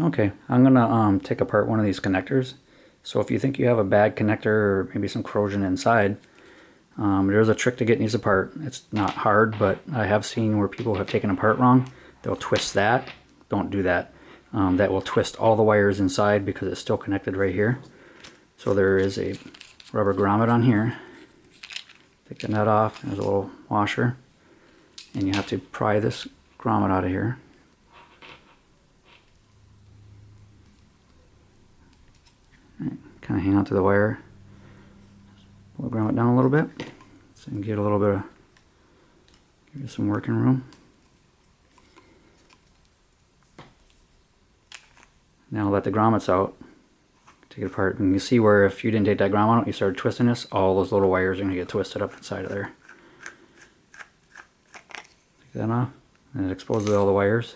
Okay, I'm gonna take apart one of these connectors. So if you think you have a bad connector or maybe some corrosion inside, there's a trick to getting these apart. It's not hard, but I have seen where people have taken apart wrong. They'll twist that. Don't do that. That will twist all the wires inside because it's still connected right here. So there is a rubber grommet on here. Taking that off, there's a little washer. And you have to pry this grommet out of here. Kind of hang on to the wire. Pull the grommet down a little bit so you can get a little bit of, give you some working room. Now let the grommets out. Take it apart, and you see where if you didn't take that grommet out, you started twisting this, all those little wires are going to get twisted up inside of there. Take that off, and it exposes all the wires.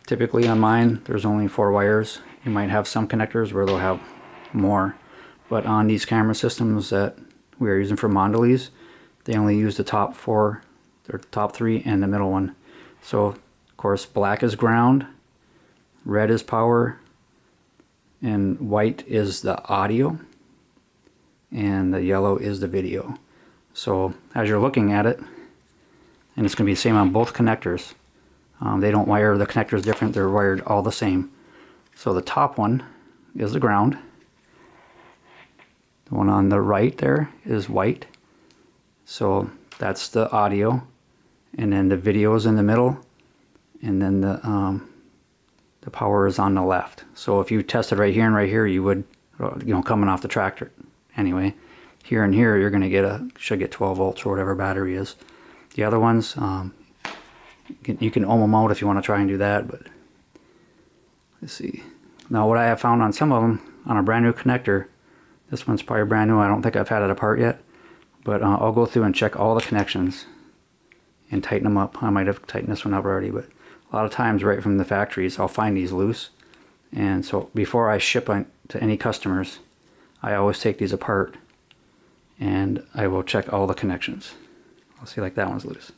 Typically on mine, there's only 4 wires. You might have some connectors where they'll have more, but on these camera systems that we are using for Mondelez, they only use the top 4, or top 3, and the middle one. So of course black is ground, red is power, and white is the audio, and the yellow is the video. So as you're looking at it, and it's going to be the same on both connectors. They don't wire the connectors different, they're wired all the same. So the top one is the ground. The one on the right there is white. So that's the audio. And then the video is in the middle. And then the power is on the left. So if you tested right here and right here, you would, coming off the tractor anyway. Here and here, you're going to get should get 12 volts or whatever battery is. The other ones, you can ohm them out if you want to try and do that, but let's see. Now what I have found on some of them, on a brand new connector, this one's probably brand new, I don't think I've had it apart yet, but I'll go through and check all the connections and tighten them up. I might have tightened this one up already, but a lot of times right from the factories I'll find these loose, and so before I ship to any customers, I always take these apart and I will check all the connections. I'll see, like that one's loose.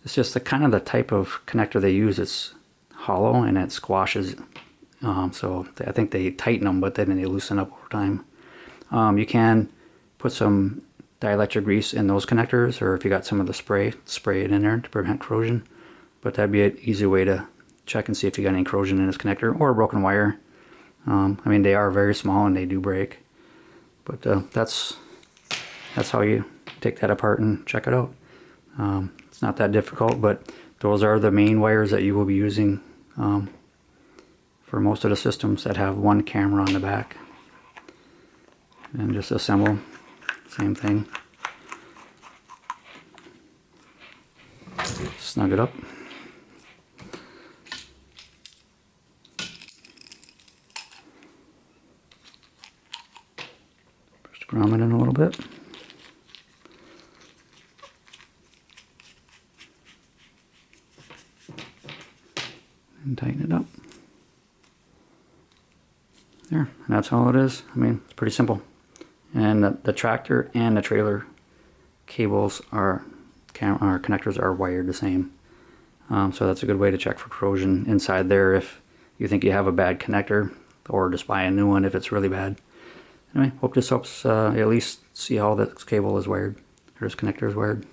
It's just the kind of the type of connector they use. It's hollow and it squashes, so I think they tighten them, but then they loosen up over time. You can put some dielectric grease in those connectors, or if you got some of the spray it in there to prevent corrosion. But that'd be an easy way to check and see if you got any corrosion in this connector or a broken wire. I mean, they are very small and they do break, but that's how you take that apart and check it out. It's not that difficult, but those are the main wires that you will be using for most of the systems that have one camera on the back. And just assemble, same thing. Snug it up. Push the grommet in a little bit. And tighten it up. There, and that's all it is. I mean, it's pretty simple. And the tractor and the trailer cables connectors are wired the same. So that's a good way to check for corrosion inside there if you think you have a bad connector, or just buy a new one if it's really bad. Anyway, hope this helps at least see how this cable is wired, or this connector is wired.